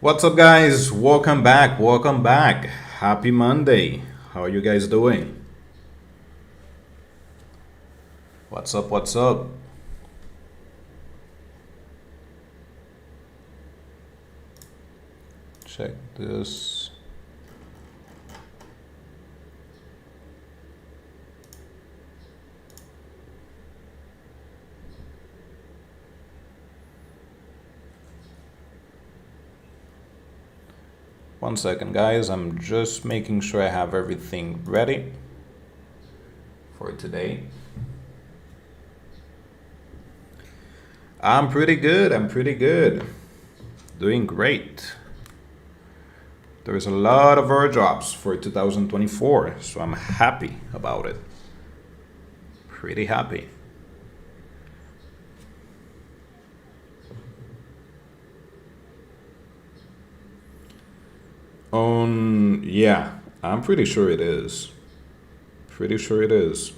What's up, guys? Welcome back. Welcome back. Happy Monday. How are you guys doing? What's up? What's up? Check this. One second, guys. I'm just making sure I have everything ready for today. I'm pretty good. I'm pretty good. Doing great. There's a lot of airdrops for 2024, so I'm happy about it. Pretty happy. Yeah, I'm pretty sure it is. Pretty sure it is.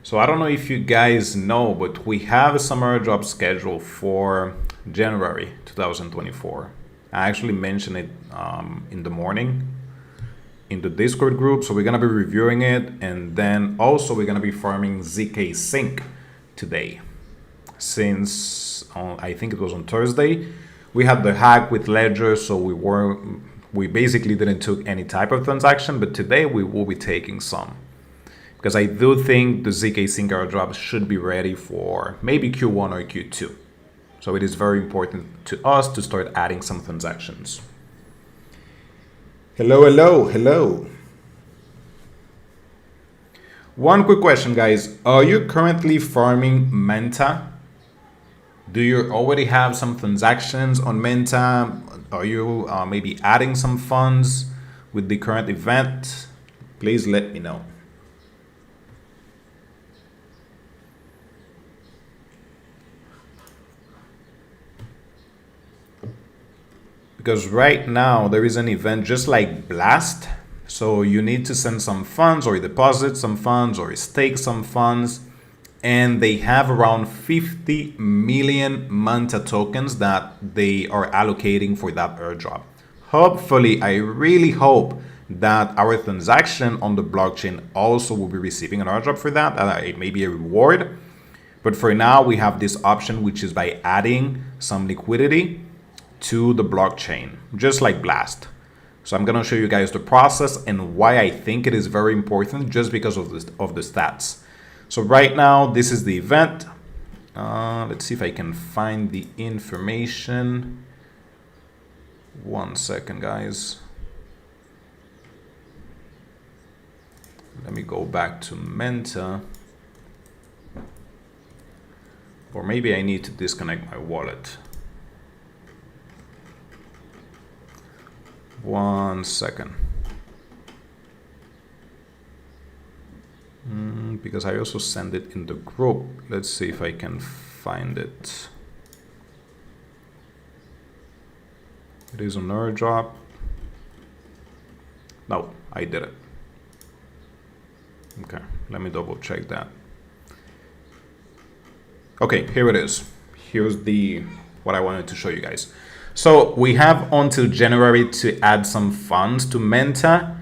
So I don't know if you guys know, but we have some airdrop scheduled for January 2024. I actually mentioned it in the morning in the Discord group, so we're gonna be reviewing it, and then also we're gonna be farming zkSync today. Since I think it was on Thursday, we had the hack with Ledger, so we basically didn't took any type of transaction, but today we will be taking some. Because I do think the zkSync airdrop should be ready for maybe Q1 or Q2. So it is very important to us to start adding some transactions. Hello, hello, hello. One quick question, guys. Are you currently farming Manta? Do you already have some transactions on Manta? Are you maybe adding some funds with the current event? Please let me know. Because right now there is an event just like Blast. So you need to send some funds or deposit some funds or stake some funds. And they have around 50 million Manta tokens that they are allocating for that airdrop. Hopefully, I really hope that our transaction on the blockchain also will be receiving an airdrop for that. It may be a reward. But for now, we have this option, which is by adding some liquidity to the blockchain, just like Blast. So I'm gonna show you guys the process and why I think it is very important, just because of the stats. So right now, this is the event. Let's see if I can find the information. One second, guys. Let me go back to Manta. Or maybe I need to disconnect my wallet. One second. Because I also send it in the group. Let's see if I can find it. It is an airdrop. No, I did it. Okay, let me double check that. Okay, here it is. Here's what I wanted to show you guys. So we have until January to add some funds to Manta,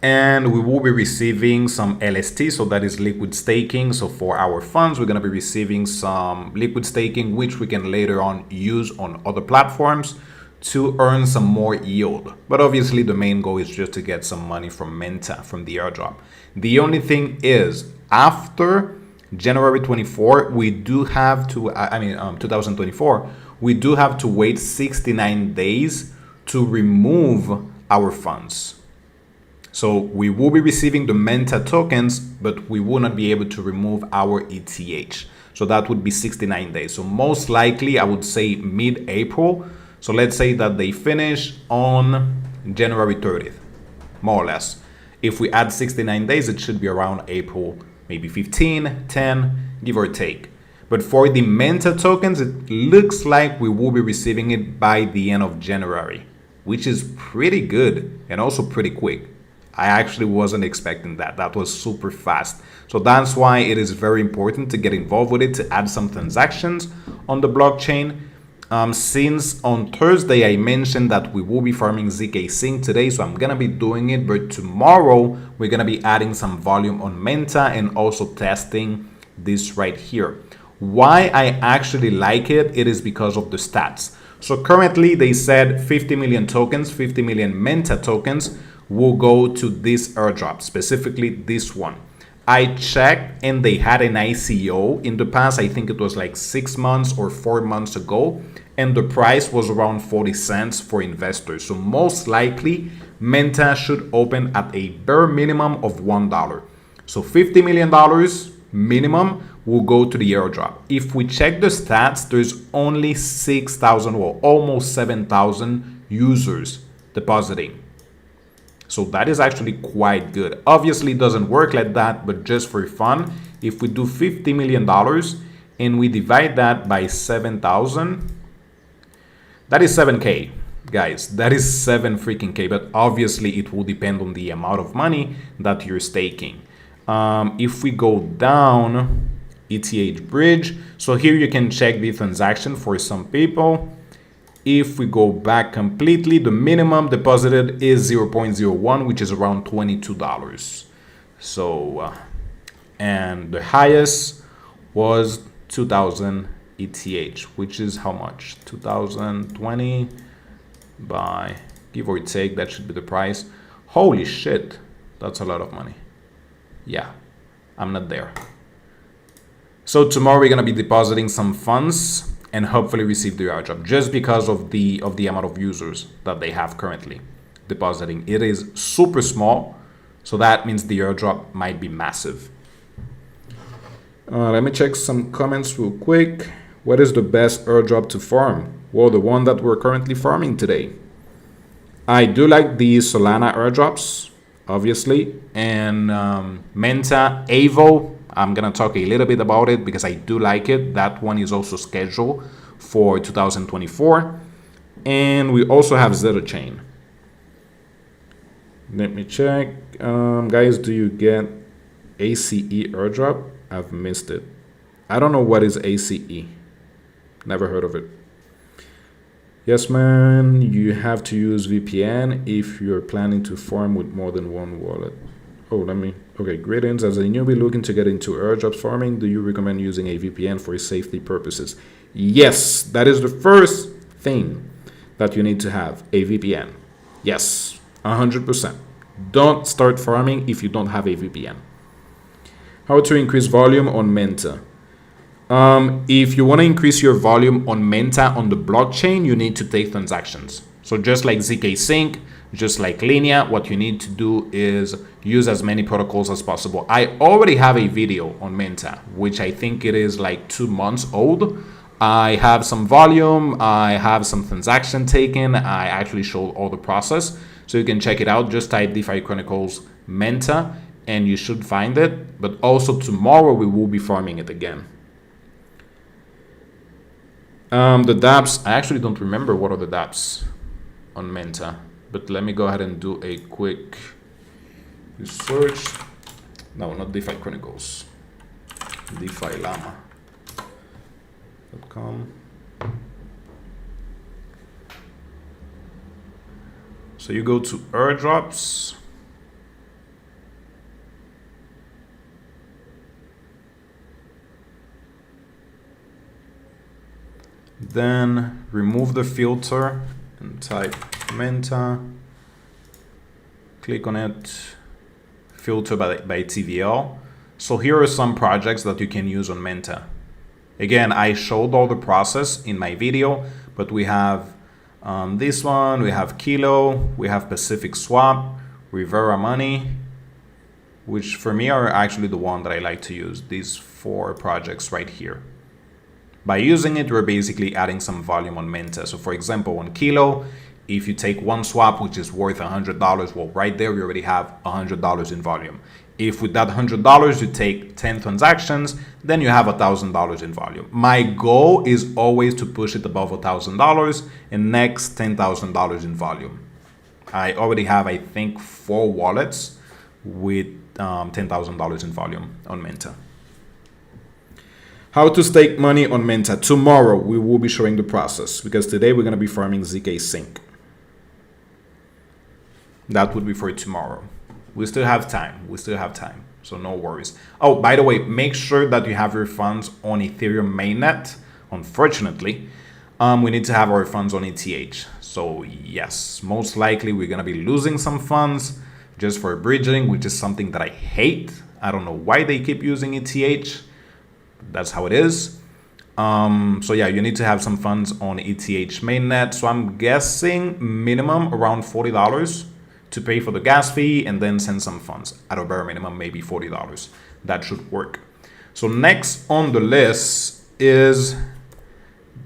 and we will be receiving some LST, so that is liquid staking. So for our funds, we're going to be receiving some liquid staking, which we can later on use on other platforms to earn some more yield. But obviously the main goal is just to get some money from Manta, from the airdrop. The only thing is, after January 24, we do have to, 2024, we do have to wait 69 days to remove our funds. So we will be receiving the Manta tokens, but we will not be able to remove our ETH. So that would be 69 days. So most likely, I would say mid-April. So let's say that they finish on January 30th, more or less. If we add 69 days, it should be around April, maybe 15, 10, give or take. But for the Manta tokens, it looks like we will be receiving it by the end of January, which is pretty good and also pretty quick. I actually wasn't expecting that. That was super fast. So that's why it is very important to get involved with it, to add some transactions on the blockchain. Since on Thursday I mentioned that we will be farming zkSync today, so I'm gonna be doing it, but tomorrow we're gonna be adding some volume on Menta and also testing this right here. Why I actually like it, it is because of the stats. So currently they said 50 million tokens, 50 million Menta tokens will go to this airdrop, specifically this one. I checked and they had an ICO in the past. I think it was like 6 months or 4 months ago. And the price was around 40 cents for investors. So most likely Menta should open at a bare minimum of $1. So $50 million minimum will go to the airdrop. If we check the stats, there's only 6,000 or almost 7,000 users depositing. So that is actually quite good. Obviously it doesn't work like that, but just for fun, if we do $50 million and we divide that by 7,000, that is 7K, guys. That is 7 freaking K, but obviously it will depend on the amount of money that you're staking. If we go down, ETH bridge, so here you can check the transaction for some people. If we go back completely, the minimum deposited is 0.01, which is around $22. So, and the highest was 2,000 ETH, which is how much? 2020 by, give or take, that should be the price. Holy shit, that's a lot of money. Yeah, I'm not there. So tomorrow we're gonna be depositing some funds and hopefully receive the airdrop, just because of the amount of users that they have currently depositing. It is super small, so that means the airdrop might be massive. Let me check some comments real quick. What is the best airdrop to farm? Well, the one that we're currently farming today. I do like the Solana airdrops, obviously, and Menta, Aevo. I'm gonna talk a little bit about it because I do like it. That one is also scheduled for 2024. And we also have Zetachain. Let me check. Guys, do you get ACE airdrop? I've missed it. I don't know what is ACE. Never heard of it. Yes, man, you have to use VPN if you're planning to farm with more than one wallet. Oh, okay, greetings. As a newbie looking to get into airdrops farming, do you recommend using a VPN for safety purposes? Yes, that is the first thing that you need to have, a VPN. Yes, 100%. Don't start farming if you don't have a VPN. How to increase volume on Menta? If you want to increase your volume on Menta on the blockchain, you need to take transactions. So just like zkSync, just like Linea, what you need to do is use as many protocols as possible. I already have a video on Menta, which I think it is like 2 months old. I have some volume, I have some transaction taken. I actually showed all the process. So you can check it out. Just type DeFi Chronicles Menta and you should find it. But also tomorrow we will be farming it again. The dApps, I actually don't remember what are the dApps on Menta, but let me go ahead and do a quick search. No, not DeFi Chronicles, DeFi Llama.com. So you go to airdrops. Then remove the filter and type Menta. Click on it, filter by TVL. So here are some projects that you can use on Menta. Again, I showed all the process in my video, but we have this one, we have Kilo, we have Pacific Swap, Rivera Money, which for me are actually the one that I like to use, these 4 projects right here. By using it, we're basically adding some volume on Menta. So for example, on Kilo, if you take one swap, which is worth $100, well, right there, we already have $100 in volume. If with that $100, you take 10 transactions, then you have $1,000 in volume. My goal is always to push it above $1,000 and next $10,000 in volume. I already have, I think, 4 wallets with $10,000 in volume on Menta. How to stake money on Menta. Tomorrow we will be showing the process, because today we're going to be farming zkSync. That would be for tomorrow. We still have time. So no worries. Oh, by the way, make sure that you have your funds on Ethereum mainnet. Unfortunately, we need to have our funds on ETH. So yes, most likely we're going to be losing some funds just for bridging, which is something that I hate. I don't know why they keep using ETH. That's how it is. So yeah, you need to have some funds on ETH mainnet. So I'm guessing minimum around $40 to pay for the gas fee and then send some funds. At a bare minimum, maybe $40. That should work. So next on the list is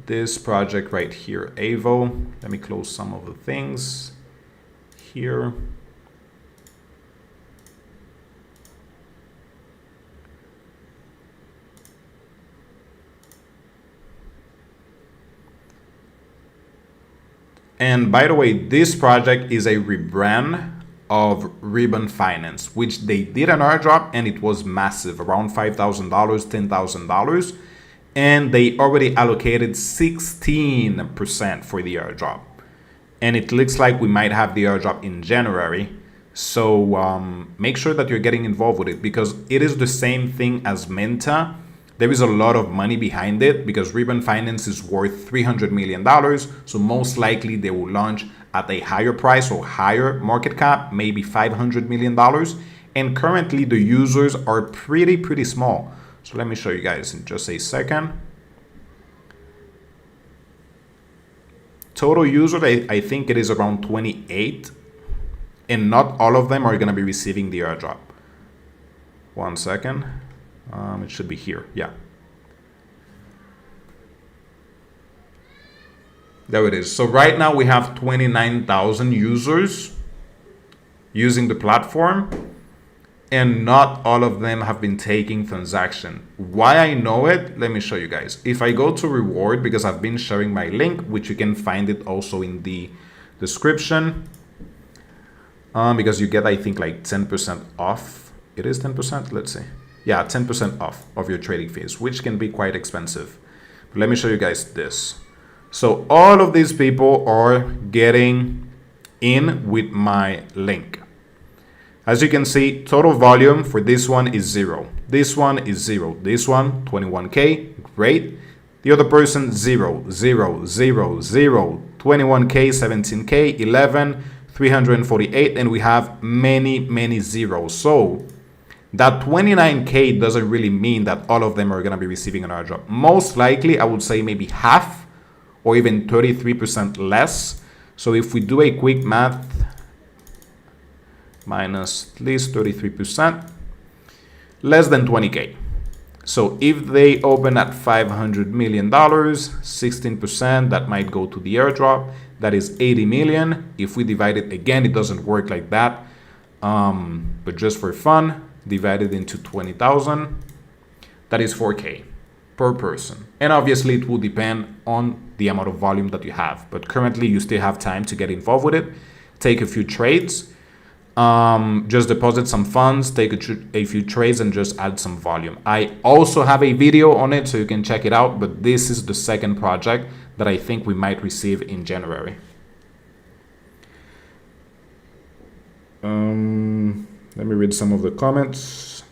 this project right here, Aevo. Let me close some of the things here. And by the way, this project is a rebrand of Ribbon Finance, which they did an airdrop and it was massive, around $5,000, $10,000. And they already allocated 16% for the airdrop. And it looks like we might have the airdrop in January. So make sure that you're getting involved with it, because it is the same thing as Menta. There is a lot of money behind it because Ribbon Finance is worth $300 million. So most likely they will launch at a higher price or higher market cap, maybe $500 million. And currently the users are pretty small. So let me show you guys in just a second. Total users, I think it is around 28. And not all of them are going to be receiving the airdrop. 1 second. It should be here. Yeah. There it is. So right now we have 29,000 users using the platform, and not all of them have been taking transaction. Why I know it? Let me show you guys. If I go to reward, because I've been sharing my link, which you can find it also in the description, because you get, I think, like 10% off. It is 10%. Let's see. Yeah, 10% off of your trading fees, which can be quite expensive. But let me show you guys this. So all of these people are getting in with my link. As you can see, total volume for this one is 0. This one is 0. This one, 21K, great. The other person, 0, 0, 0, 0, 21K, 17K, 11, 348, and we have many zeros. So that 29K doesn't really mean that all of them are going to be receiving an airdrop. Most likely, I would say maybe half or even 33% less. So if we do a quick math, minus at least 33%, less than 20K. So if they open at $500 million, 16%, that might go to the airdrop. That is 80 million. If we divide it again, it doesn't work like that. But just for fun, divided into 20,000, that is 4K per person. And obviously it will depend on the amount of volume that you have. But currently you still have time to get involved with it. Take a few trades, just deposit some funds, take a few trades and just add some volume. I also have a video on it so you can check it out, but this is the second project that I think we might receive in January. Let me read some of the comments.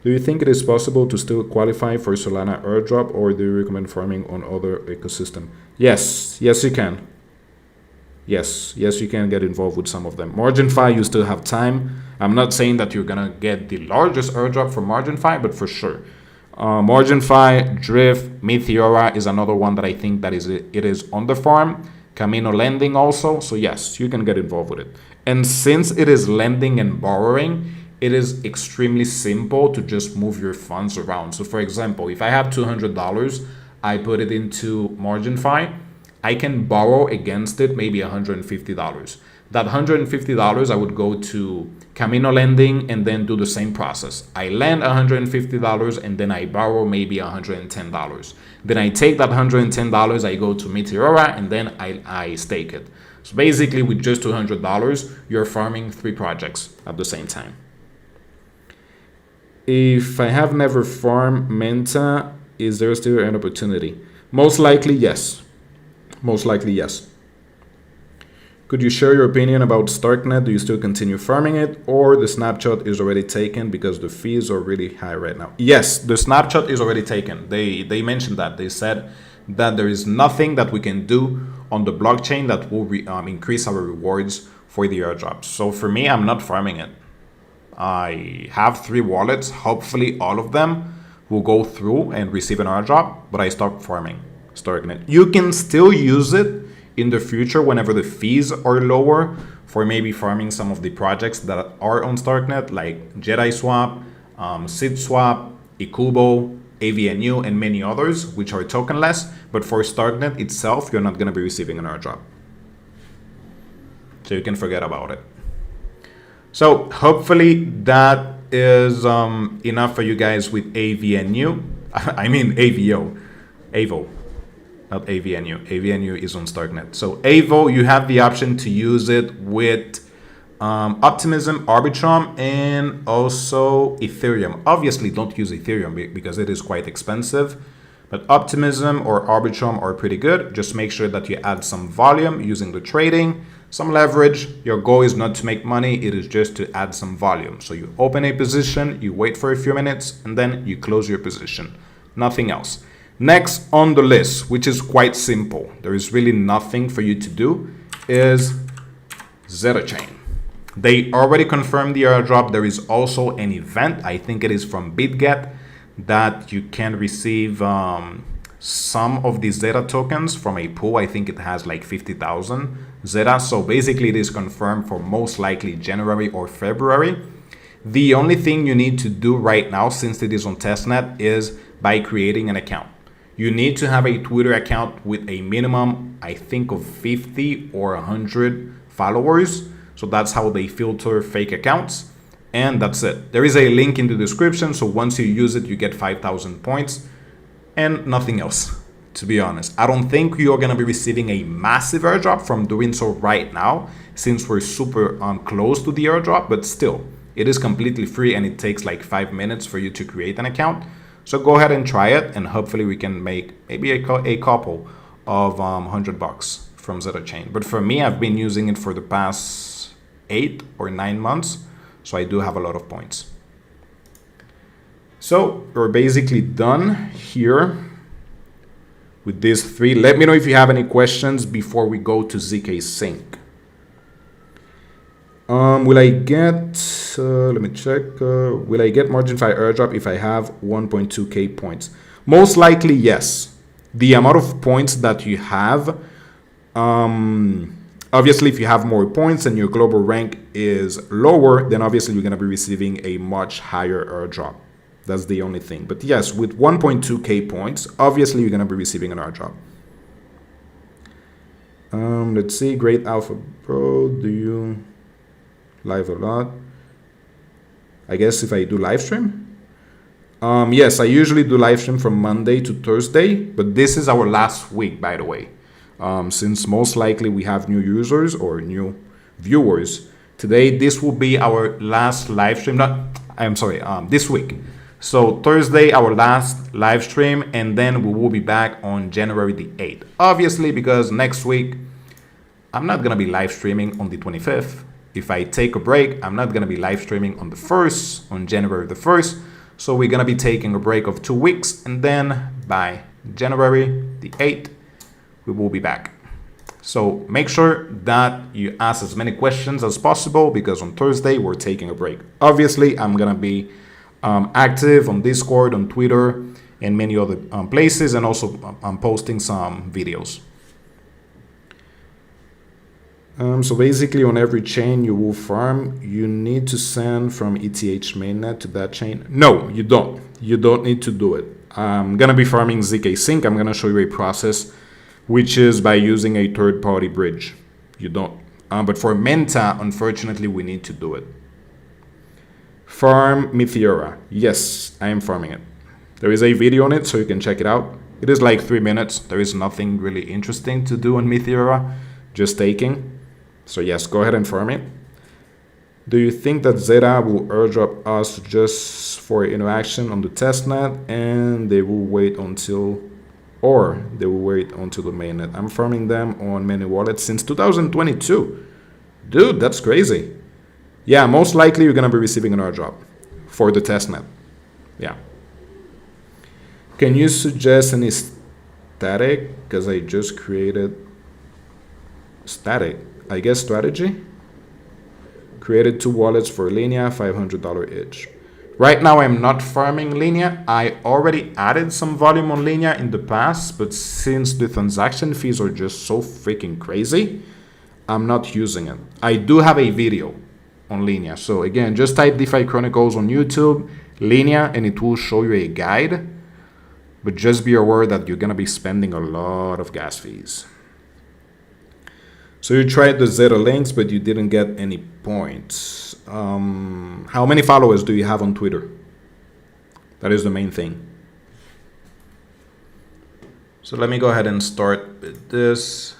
Do you think it is possible to still qualify for Solana airdrop, or do you recommend farming on other ecosystem? Yes, you can. Yes, you can get involved with some of them. MarginFi, you still have time. I'm not saying that you're gonna get the largest airdrop from MarginFi, but for sure. MarginFi, Drift, Meteora is another one that I think that it is on the farm. Camino lending also. So yes, you can get involved with it. And since it is lending and borrowing, it is extremely simple to just move your funds around. So for example, if I have $200, I put it into MarginFi, I can borrow against it maybe $150. That $150, I would go to Camino lending and then do the same process. I lend $150 and then I borrow maybe $110. Then I take that $110, I go to Meteora and then I stake it. So basically with just $200, you're farming 3 projects at the same time. If I have never farmed Menta, is there still an opportunity? Most likely, yes. Most likely, yes. Could you share your opinion about Starknet? Do you still continue farming it, or the snapshot is already taken because the fees are really high right now? Yes, the snapshot is already taken. They mentioned that. They said that there is nothing that we can do on the blockchain that will increase our rewards for the airdrops. So for me, I'm not farming it. I have 3 wallets. Hopefully all of them will go through and receive an airdrop, but I stopped farming Starknet. You can still use it in the future whenever the fees are lower for maybe farming some of the projects that are on Starknet, like JediSwap, SidSwap, Ikubo, AVNU, and many others, which are tokenless. But for Starknet itself, you're not going to be receiving an airdrop. So you can forget about it. So hopefully that is enough for you guys with AVNU. I mean Aevo. Not AVNU. AVNU is on Starknet. So Aevo, you have the option to use it with Optimism, Arbitrum, and also Ethereum. Obviously, don't use Ethereum because it is quite expensive. But Optimism or Arbitrum are pretty good. Just make sure that you add some volume using the trading, some leverage. Your goal is not to make money. It is just to add some volume. So you open a position, you wait for a few minutes, and then you close your position. Nothing else. Next on the list, which is quite simple, there is really nothing for you to do, is Zetachain. They already confirmed the airdrop. There is also an event, I think it is from BitGet, that you can receive some of the Zeta tokens from a pool. I think it has like 50,000 Zeta. So basically it is confirmed for most likely January or February. The only thing you need to do right now, since it is on testnet, is by creating an account. You need to have a Twitter account with a minimum, I think, of 50 or 100 followers. So that's how they filter fake accounts. And that's it. There is a link in the description. So once you use it, you get 5,000 points and nothing else, to be honest. I don't think you're going to be receiving a massive airdrop from doing so right now, since we're super close to the airdrop. But still, it is completely free and it takes like 5 minutes for you to create an account. So go ahead and try it, and hopefully we can make maybe a couple of $100 from Zetachain. But for me, I've been using it for the past 8 or 9 months, so I do have a lot of points. So we're basically done here with these 3. Let me know if you have any questions before we go to zkSync. Will I get, let me check, will I get margin 5 airdrop if I have 1.2k points? Most likely, yes. The amount of points that you have, obviously, if you have more points and your global rank is lower, then obviously you're going to be receiving a much higher airdrop. That's the only thing. But yes, with 1.2k points, obviously you're going to be receiving an airdrop. Let's see, Great Alpha Pro, do you live a lot? I guess if I do live stream? Yes, I usually do live stream from Monday to Thursday, but this is our last week, by the way. Since most likely we have new users or new viewers, today this will be our last live stream. This week. So Thursday, our last live stream, and then we will be back on January the 8th. Obviously, because next week, I'm not going to be live streaming on the 25th. If I take a break, I'm not going to be live streaming on the 1st, on January the 1st. So we're going to be taking a break of 2 weeks, and then by January the 8th, we will be back. So make sure that you ask as many questions as possible, because on Thursday, we're taking a break. Obviously, I'm going to be active on Discord, on Twitter, and many other places, and also I'm posting some videos. So basically, on every chain you will farm, you need to send from ETH mainnet to that chain. No, you don't. You don't need to do it. I'm going to be farming zkSync. I'm going to show you a process, which is by using a third-party bridge. You don't. But for Menta, unfortunately, we need to do it. Farm Meteora. Yes, I am farming it. There is a video on it, so you can check it out. It is like 3 minutes. There is nothing really interesting to do on Meteora, just staking. So yes, go ahead and farm it. Do you think that Zeta will airdrop us just for interaction on the testnet and they will wait until, or they will wait until the mainnet? I'm farming them on many wallets since 2022. Dude, that's crazy. Yeah, most likely you're gonna be receiving an airdrop for the testnet. Yeah. Can you suggest any static? Because I just created static, I guess, strategy. Created 2 wallets for Linea, $500 each. Right now I'm not farming Linea. I already added some volume on Linea in the past, but since the transaction fees are just so freaking crazy, I'm not using it. I do have a video on Linea. So again, just type DeFi Chronicles on YouTube, Linea, and it will show you a guide. But just be aware that you're gonna be spending a lot of gas fees. So you tried the Zeta links, but you didn't get any points. How many followers do you have on Twitter? That is the main thing. So let me go ahead and start with this.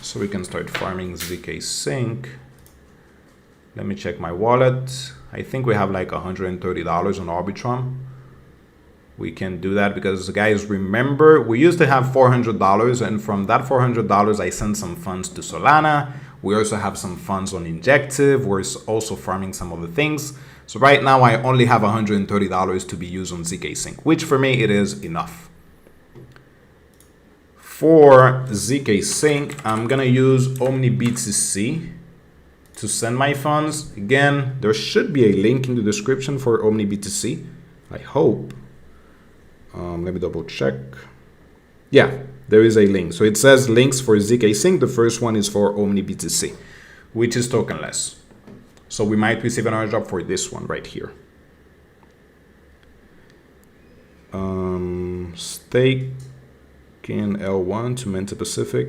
So we can start farming zkSync. Let me check my wallet. I think we have like $130 on Arbitrum. We can do that because, guys, remember, we used to have $400, and from that $400, I sent some funds to Solana. We also have some funds on Injective. We're also farming some other things. So right now, I only have $130 to be used on zkSync, which for me, it is enough. For zkSync, I'm going to use OmniBTC to send my funds. Again, there should be a link in the description for OmniBTC. I hope. Let me double check. Yeah, there is a link. So it says links for zkSync. The first one is for OmniBTC, which is tokenless. So we might receive an airdrop for this one right here. Stake in L1 to Menta Pacific.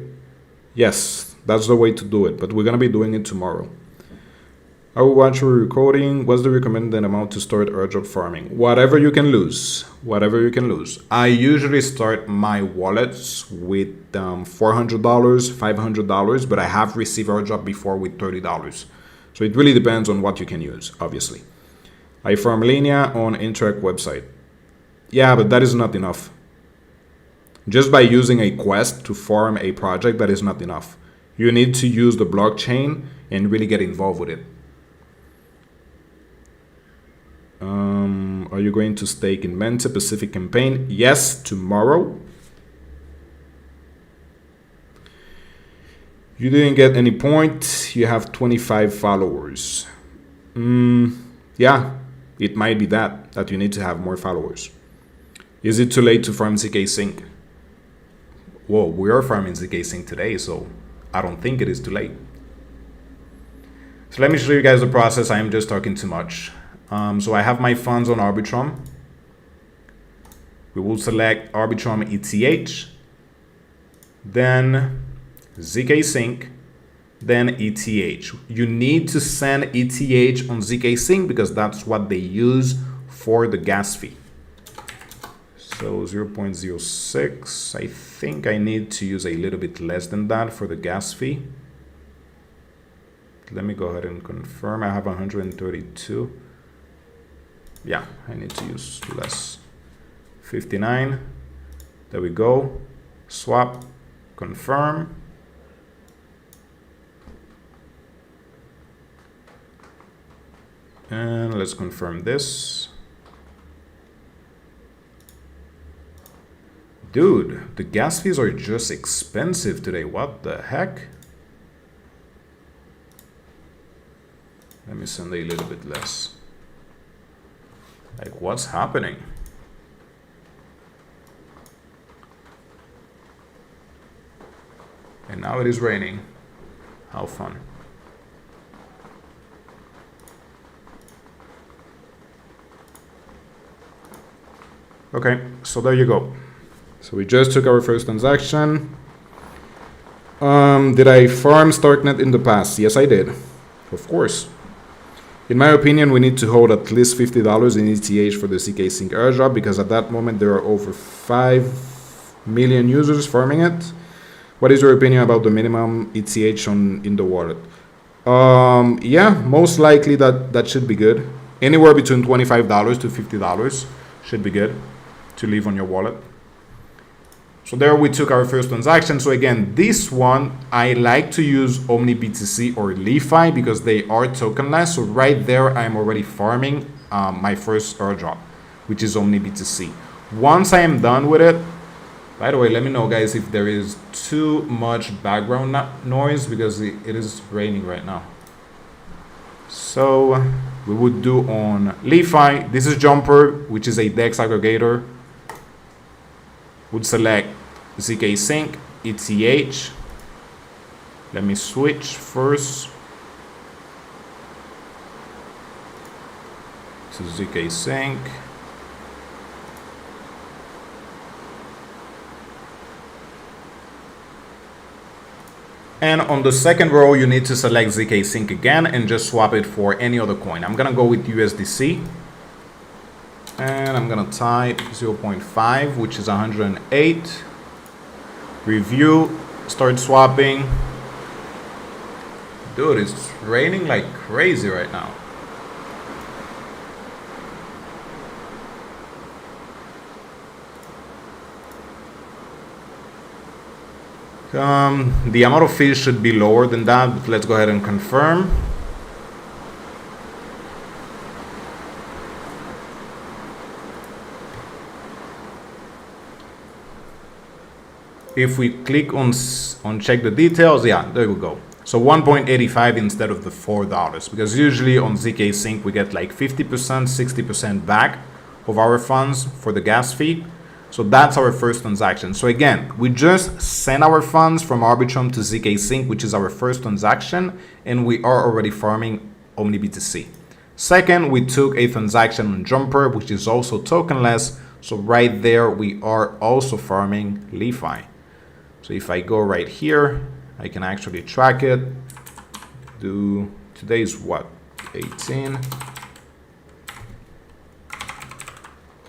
Yes, that's the way to do it, but we're going to be doing it tomorrow. I will watch your recording. What's the recommended amount to start airdrop farming? Whatever you can lose. Whatever you can lose. I usually start my wallets with $400, $500, but I have received airdrop before with $30. So it really depends on what you can use, obviously. I farm Linea on Interact website. Yeah, but that is not enough. Just by using a quest to farm a project, that is not enough. You need to use the blockchain and really get involved with it. Are you going to stake in Menta Pacific campaign? Yes, tomorrow. You didn't get any points. You have 25 followers. Yeah, it might be that you need to have more followers. Is it too late to farm zkSync? Well, we are farming zkSync today, so I don't think it is too late. So let me show you guys the process. I am just talking too much. So I have my funds on Arbitrum. We will select Arbitrum ETH, then zkSync, then ETH. You need to send ETH on zkSync because that's what they use for the gas fee. So 0.06, I think I need to use a little bit less than that for the gas fee. Let me go ahead and confirm. I have 132. Yeah, I need to use less. 59. There we go. Swap, confirm. And let's confirm this. Dude, the gas fees are just expensive today. What the heck? Let me send a little bit less. Like, what's happening? And now it is raining. How fun. Okay, so there you go. So we just took our first transaction. Did I farm Starknet in the past? Yes, I did. Of course. In my opinion, we need to hold at least $50 in ETH for the zkSync airdrop because at that moment there are over 5 million users farming it. What is your opinion about the minimum ETH in the wallet? Yeah, most likely that should be good. Anywhere between $25 to $50 should be good to leave on your wallet. So there we took our first transaction. So again, this one, I like to use OmniBTC or LeFi because they are tokenless. So right there, I'm already farming my first airdrop, which is OmniBTC. Once I am done with it, by the way, let me know, guys, if there is too much background noise because it is raining right now. So we would do on LeFi. This is Jumper, which is a DEX aggregator. Would select zkSync, ETH. Let me switch first to zkSync. And on the second row, you need to select zkSync again and just swap it for any other coin. I'm gonna go with USDC. And I'm gonna type 0.5, which is 108. Review, start swapping. Dude, it's raining like crazy right now. The amount of fees should be lower than that, but let's go ahead and confirm. If we click on check the details, yeah, there we go. So 1.85 instead of the $4, because usually on zkSync we get like 50%, 60% back of our funds for the gas fee. So that's our first transaction. So again, we just sent our funds from Arbitrum to zkSync, which is our first transaction, and we are already farming OmniBTC. Second, we took a transaction on Jumper, which is also tokenless. So right there, we are also farming LeFi. So if I go right here, I can actually track it. Today's what? 18.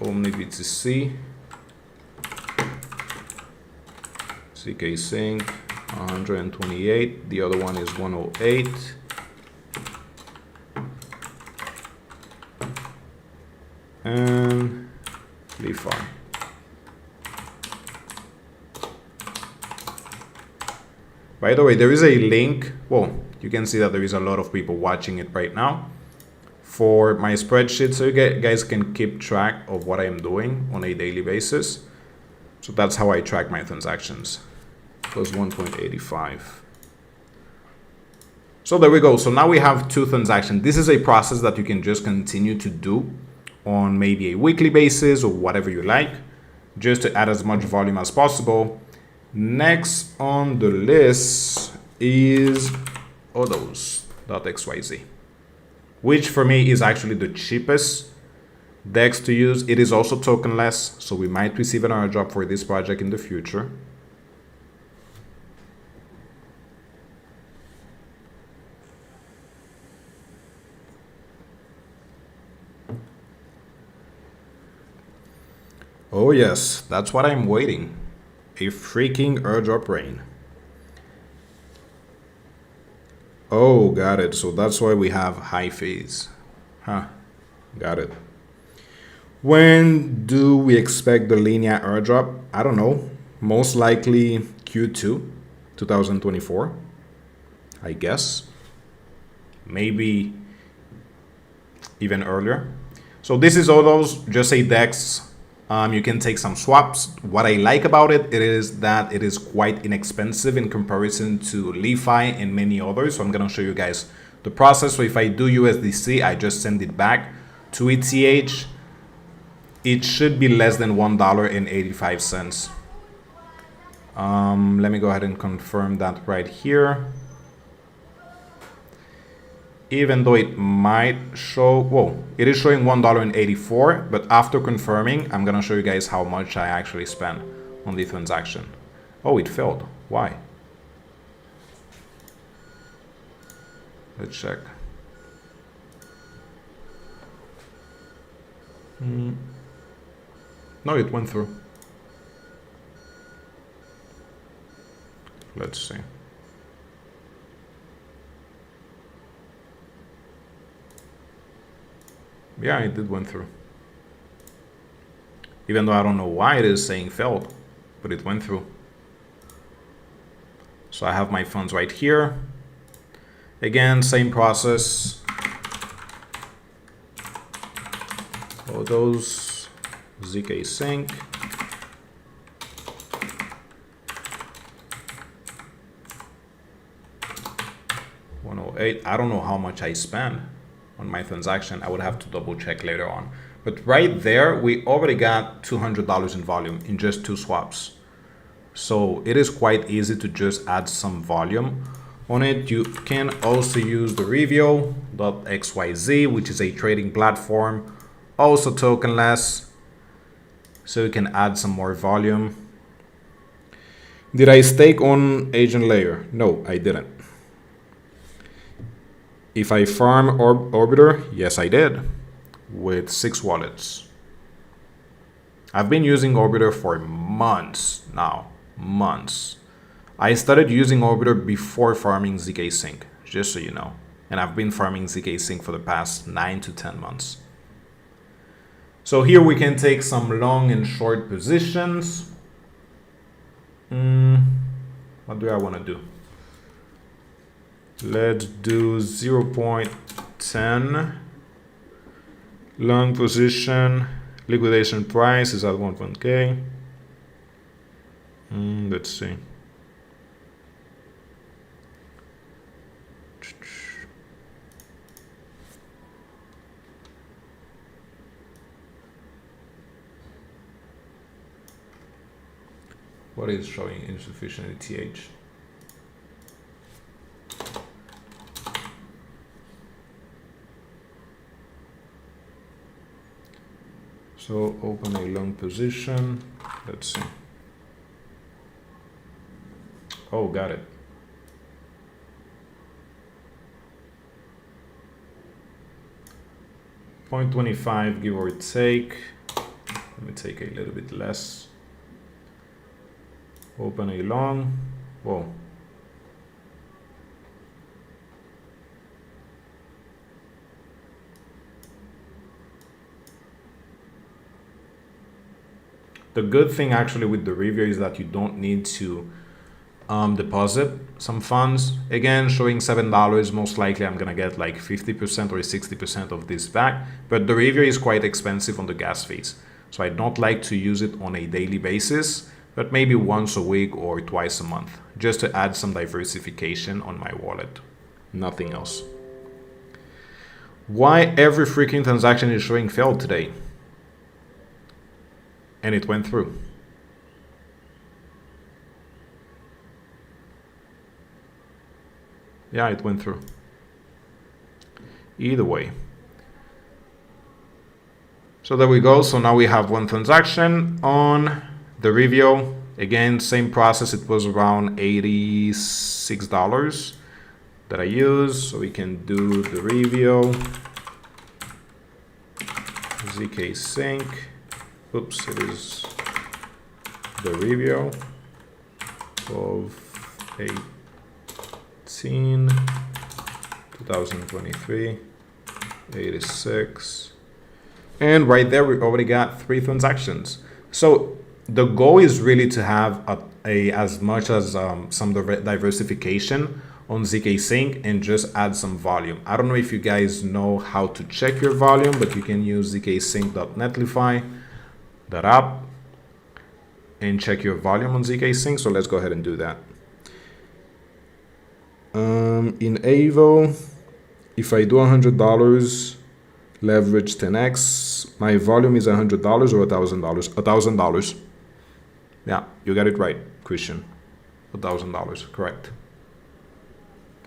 OmniBTC. zkSync 128, the other one is 108. And LeFi. By the way, there is a link. Well, you can see that there is a lot of people watching it right now for my spreadsheet, so you guys can keep track of what I am doing on a daily basis. So that's how I track my transactions. Plus 1.85. So there we go. So now we have two transactions. This is a process that you can just continue to do on maybe a weekly basis or whatever you like, just to add as much volume as possible. Next on the list is othos.xyz, which for me is actually the cheapest DEX to use. It is also tokenless, so we might receive an airdrop for this project in the future. Oh yes, that's what I'm waiting. A freaking airdrop rain. Oh, got it. So that's why we have high fees. Huh, got it. When do we expect the linear airdrop? I don't know. Most likely Q2 2024, I guess. Maybe even earlier. So this is all those, just a DEX. You can take some swaps. What I like about it is that it is quite inexpensive in comparison to LeFi and many others. So I'm going to show you guys the process. So if I do USDC, I just send it back to ETH. It should be less than $1.85. Let me go ahead and confirm that right here. Even though it might show, well, it is showing $1.84, but after confirming, I'm gonna show you guys how much I actually spent on the transaction. Oh, it failed. Why? Let's check. No, it went through. Let's see. Yeah, it did went through. Even though I don't know why it is saying failed, but it went through. So I have my funds right here. Again, same process. All those zkSync. I don't know how much I spent on my transaction. I would have to double check later on. But right there, we already got $200 in volume in just 2 swaps. So it is quite easy to just add some volume on it. You can also use the Revio.xyz, which is a trading platform, also tokenless. So you can add some more volume. Did I stake on agent layer? No, I didn't. If I farm Orbiter, yes, I did, with 6 wallets. I've been using Orbiter for months now, months. I started using Orbiter before farming zkSync, just so you know. And I've been farming zkSync for the past 9 to 10 months. So here we can take some long and short positions. What do I want to do? Let's do 0.10 long position. Liquidation price is at 1.k. Let's see. What is showing insufficient ETH? So open a long position. Let's see. Oh, got it. .25 give or take. Let me take a little bit less. Open a long. Whoa. The good thing actually with the Revio is that you don't need to deposit some funds. Again, showing $7, most likely I'm gonna get like 50% or 60% of this back, but the Revio is quite expensive on the gas fees. So I don't like to use it on a daily basis, but maybe once a week or twice a month, just to add some diversification on my wallet, nothing else. Why every freaking transaction is showing failed today? And it went through. Yeah, it went through. Either way. So there we go. So now we have one transaction on the Revio. Again, same process. It was around $86 that I used. So we can do the Revio, zkSync. Oops, it is the Revio of 18, 2023, 86. And right there, we already got 3 transactions. So the goal is really to have as much as some diversification on zkSync and just add some volume. I don't know if you guys know how to check your volume, but you can use zkSync.netlify that up and check your volume on zkSync. So let's go ahead and do that. In Aevo, if I do $100 leverage 10x, my volume is $100 or $1,000? $1,000. Yeah, you got it right, Christian. $1,000, correct.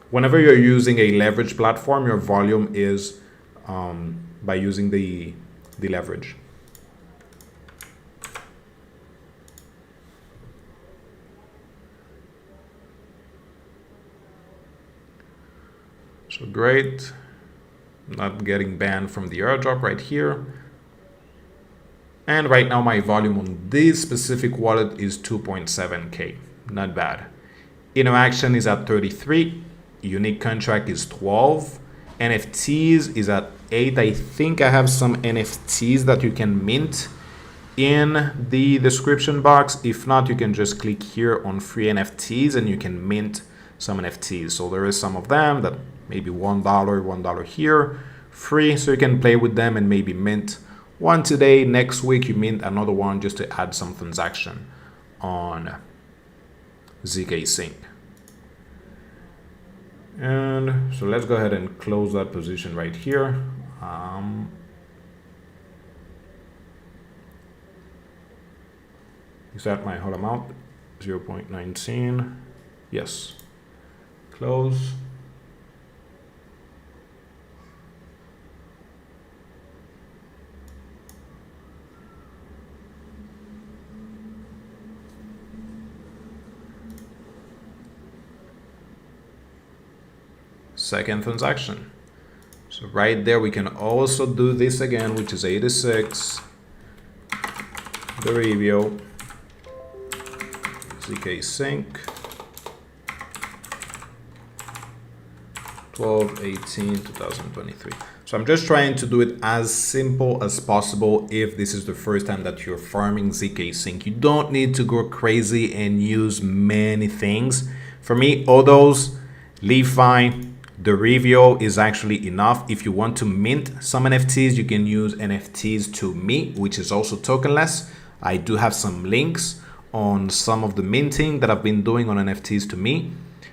Whenever you're using a leverage platform, your volume is by using the leverage. So great, not getting banned from the airdrop right here. And right now my volume on this specific wallet is 2.7K, not bad. Interaction is at 33. Unique contract is 12. NFTs is at 8. I think I have some NFTs that you can mint in the description box. If not, you can just click here on free NFTs and you can mint some NFTs. So there is some of them that maybe $1 here, free. So you can play with them and maybe mint one today. Next week, you mint another one just to add some transaction on zkSync. And so let's go ahead and close that position right here. Is that my whole amount? 0.19. Yes. Close. Second transaction. So right there, we can also do this again, which is 86. The Aevo. zkSync 12/18/2023. So I'm just trying to do it as simple as possible. If this is the first time that you're farming zkSync, you don't need to go crazy and use many things. For me, all those LeFi, the Aevo is actually enough. If you want to mint some NFTs, you can use NFTs to me, which is also tokenless. I do have some links on some of the minting that I've been doing on NFTs to me.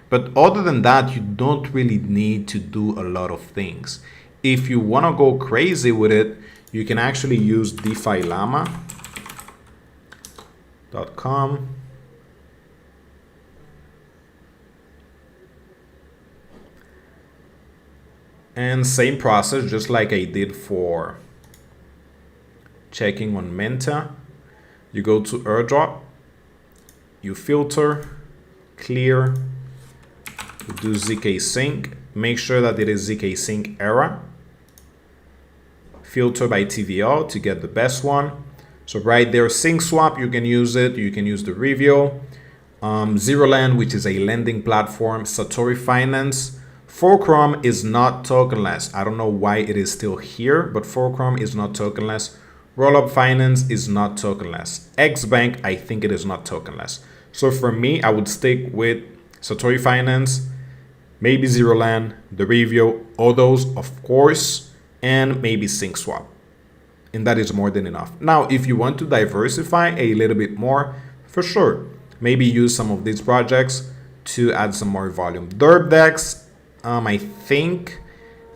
But other than that, you don't really need to do a lot of things. If you want to go crazy with it, you can actually use defilama.com. And same process, just like I did for checking on Menta. You go to Airdrop. You filter, clear, you do zkSync, make sure that it is zkSync era, filter by TVL to get the best one. So right there, Sync Swap, you can use it, you can use the Aevo, ZeroLand, which is a lending platform, Satory Finance. Fulcrum is not tokenless. I don't know why it is still here, but Fulcrum is not tokenless. Rollup Finance is not tokenless. Xbank, I think it is not tokenless. So for me, I would stick with Satory Finance, maybe ZeroLand, the Aevo, all those, of course, and maybe Sync Swap. And that is more than enough. Now, if you want to diversify a little bit more, for sure, maybe use some of these projects to add some more volume. DerbDex, I think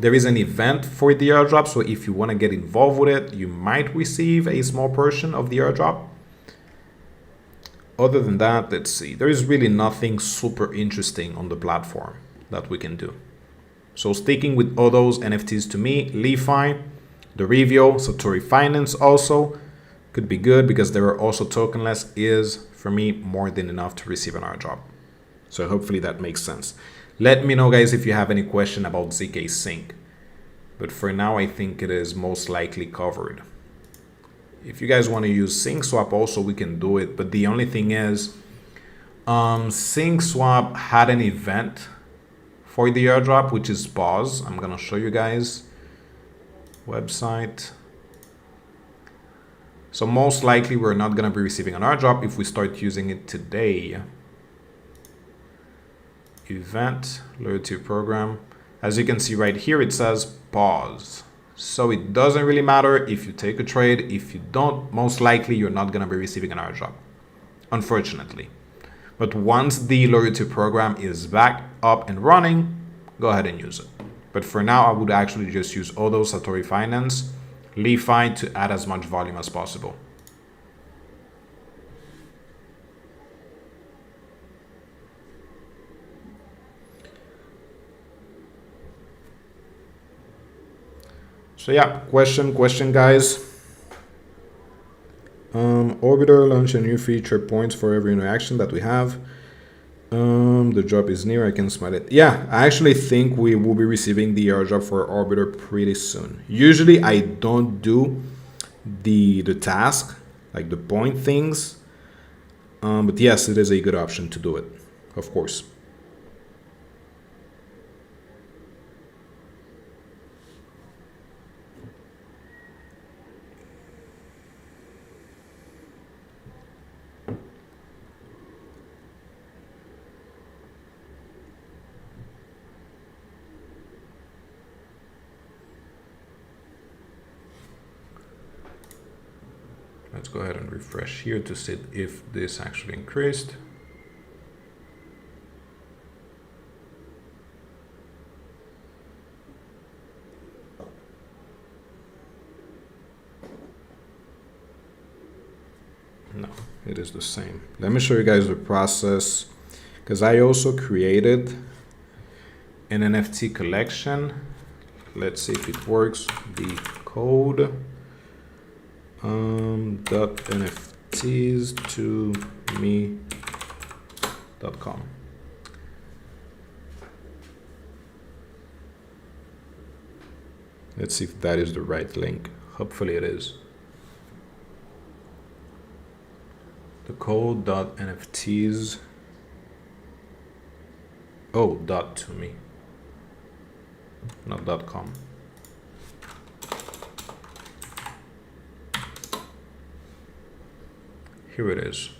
there is an event for the airdrop, so if you want to get involved with it, you might receive a small portion of the airdrop. Other than that, let's see. There is really nothing super interesting on the platform that we can do. So sticking with all those NFTs to me, LeFi, the Aevo, Satory Finance also could be good because they are also tokenless, is for me more than enough to receive an airdrop. So hopefully that makes sense. Let me know, guys, if you have any question about zkSync. But for now, I think it is most likely covered. If you guys want to use Sync Swap also, we can do it. But the only thing is, Sync Swap had an event for the airdrop, which is pause. I'm going to show you guys. Website. So most likely we're not going to be receiving an airdrop if we start using it today. Event, loyalty program. As you can see right here, it says pause. So it doesn't really matter if you take a trade. If you don't, most likely you're not going to be receiving an airdrop, unfortunately. But once the loyalty program is back up and running, go ahead and use it. But for now, I would actually just use all those Satory Finance, LeFi to add as much volume as possible. So yeah, question guys. Orbiter launch a new feature, points for every interaction that we have. The drop is near, I can smell it. Yeah, I actually think we will be receiving the airdrop for Orbiter pretty soon. Usually I don't do the task, like the point things. But yes, it is a good option to do it, of course. Let's go ahead and refresh here to see if this actually increased. No, it is the same. Let me show you guys the process, because I also created an NFT collection. Let's see if it works. The code .nfts to me.com. Let's see if that is the right link. Hopefully it is. The code .nfts. Oh, to me, not .com. Here it is.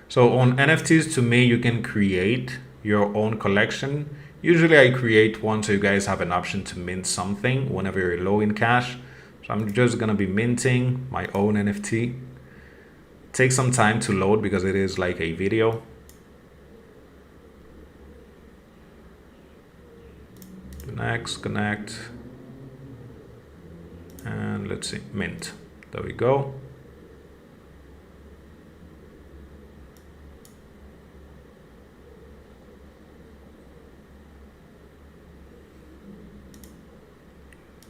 So on NFTs to me, you can create your own collection. Usually I create one so you guys have an option to mint something whenever you're low in cash. So I'm just gonna be minting my own NFT. Take some time to load because it is like a video. Connect, and let's see, mint. There we go.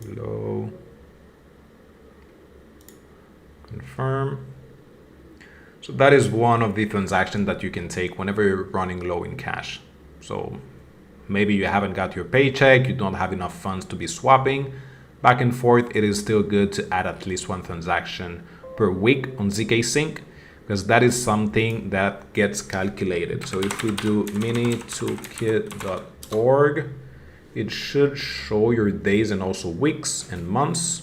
Low, confirm. So that is one of the transactions that you can take whenever you're running low in cash. So maybe you haven't got your paycheck, you don't have enough funds to be swapping back and forth. It is still good to add at least one transaction per week on zkSync, because that is something that gets calculated. So if we do minitoolkit.org, it should show your days and also weeks and months.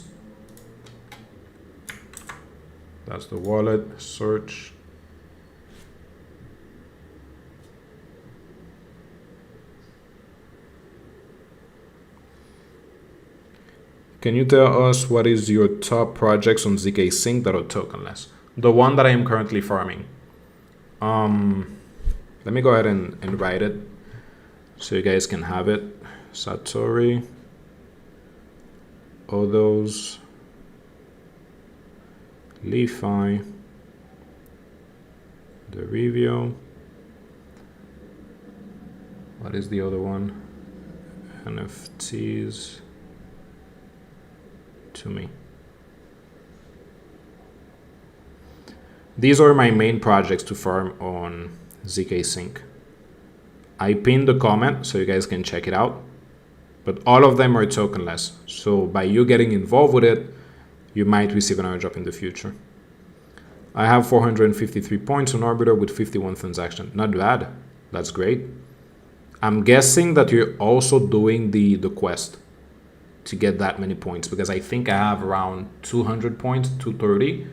That's the wallet. Search. Can you tell us what is your top projects on zkSync that are tokenless? The one that I am currently farming. Let me go ahead and write it so you guys can have it. Satori, Odos, Lefi, the review. What is the other one? NFTs to me. These are my main projects to farm on zkSync. I pinned the comment so you guys can check it out, but all of them are tokenless. So by you getting involved with it, you might receive an airdrop in the future. I have 453 points on Arbiter with 51 transactions. Not bad. That's great. I'm guessing that you're also doing the quest to get that many points, because I think I have around 200 points, 230,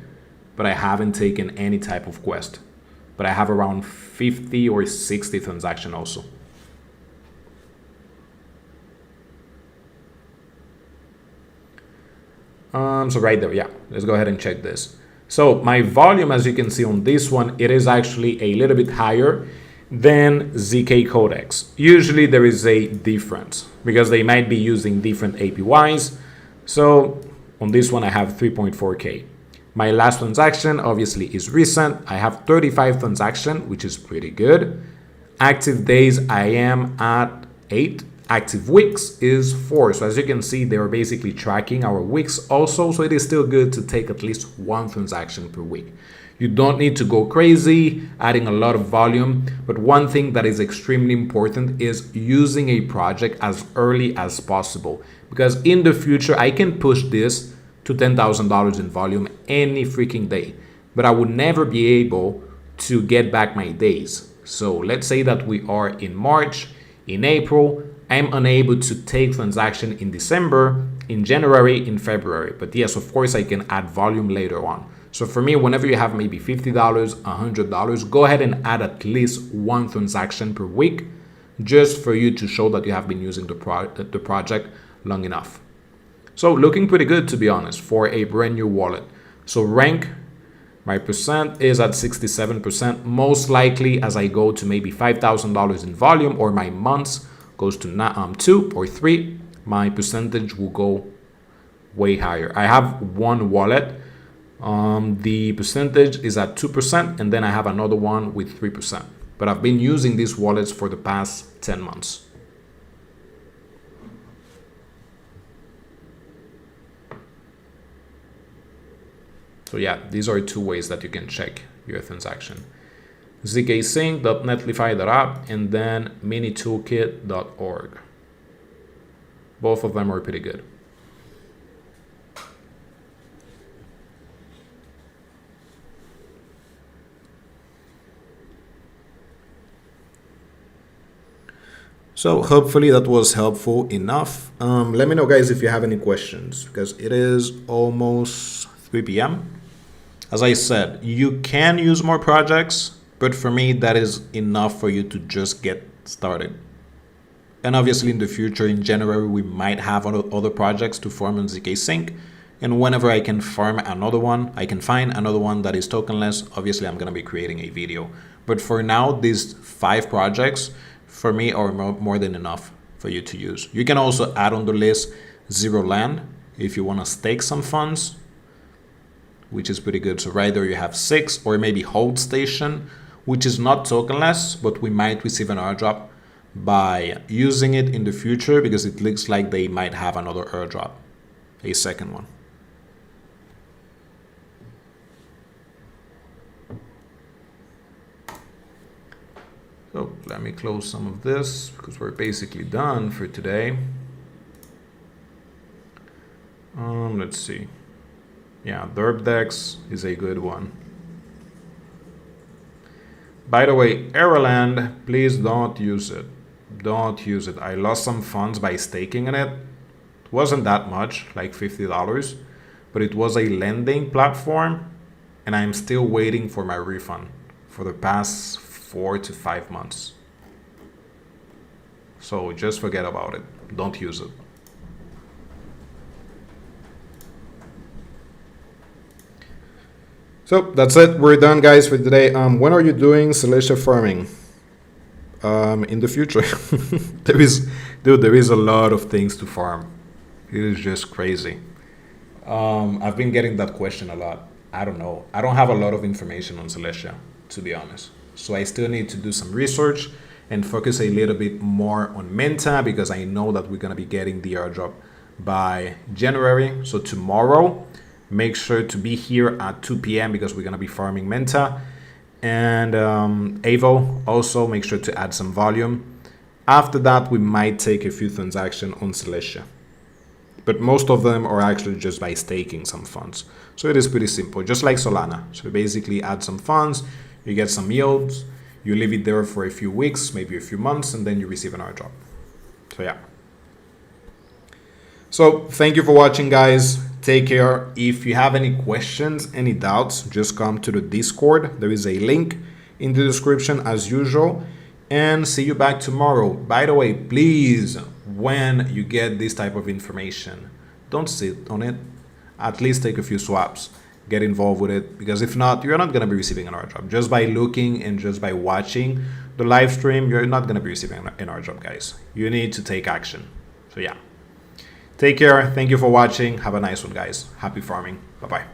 but I haven't taken any type of quest. But I have around 50 or 60 transactions also. So right there, yeah, let's go ahead and check this. So my volume, as you can see on this one, it is actually a little bit higher than ZK Codex. Usually there is a difference because they might be using different APYs. So on this one, I have 3.4K. My last transaction obviously is recent. I have 35 transactions, which is pretty good. Active days, I am at 8. Active weeks is 4. So as you can see, they are basically tracking our weeks also. So it is still good to take at least one transaction per week. You don't need to go crazy, adding a lot of volume. But one thing that is extremely important is using a project as early as possible. Because in the future, I can push this to $10,000 in volume any freaking day. But I would never be able to get back my days. So let's say that we are in March, in April, I'm unable to take transaction in December, in January, in February. But yes, of course, I can add volume later on. So for me, whenever you have maybe $50, $100, go ahead and add at least one transaction per week, just for you to show that you have been using the project long enough. So looking pretty good, to be honest, for a brand new wallet. So rank, my percent is at 67%. Most likely as I go to maybe $5,000 in volume, or my months goes to 2 or 3, my percentage will go way higher. I have one wallet. The percentage is at 2%, and then I have another one with 3%. But I've been using these wallets for the past 10 months. So yeah, these are two ways that you can check your transaction. zkSync.netlify.app and then minitoolkit.org. Both of them are pretty good. So hopefully that was helpful enough. Let me know, guys, if you have any questions, because it is almost 3 p.m. As I said, you can use more projects, but for me, that is enough for you to just get started. And obviously in the future, in January, we might have other projects to form on zkSync. And whenever I can farm another one, I can find another one that is tokenless, obviously I'm gonna be creating a video. But for now, these 5 projects, for me, are more than enough for you to use. You can also add on the list Zero Land if you wanna stake some funds, which is pretty good. So right there you have 6, or maybe Hold Station, which is not tokenless, but we might receive an airdrop by using it in the future, because it looks like they might have another airdrop, a second one. So let me close some of this because we're basically done for today. Let's see. Yeah, Derbdex is a good one. By the way, Aeroland, please don't use it. Don't use it. I lost some funds by staking in it. It wasn't that much, like $50, but it was a lending platform, and I'm still waiting for my refund for the past 4 to 5 months. So just forget about it. Don't use it. So that's it. We're done, guys, for today. When are you doing Celestia farming? In the future. there is a lot of things to farm. It is just crazy. I've been getting that question a lot. I don't know. I don't have a lot of information on Celestia, to be honest. So I still need to do some research and focus a little bit more on Menta, because I know that we're going to be getting the airdrop by January. So tomorrow, make sure to be here at 2 p.m. because we're going to be farming Menta. And Aevo, also make sure to add some volume. After that, we might take a few transactions on Celestia. But most of them are actually just by staking some funds. So it is pretty simple, just like Solana. So basically add some funds, you get some yields, you leave it there for a few weeks, maybe a few months, and then you receive an airdrop. So yeah. So thank you for watching, guys. Take care. If you have any questions, any doubts, just come to the Discord. There is a link in the description as usual. And see you back tomorrow. By the way, please, when you get this type of information, don't sit on it. At least take a few swaps. Get involved with it, because if not, you're not going to be receiving an airdrop. Just by looking and just by watching the live stream, you're not going to be receiving an airdrop, guys. You need to take action. So yeah. Take care. Thank you for watching. Have a nice one, guys. Happy farming. Bye-bye.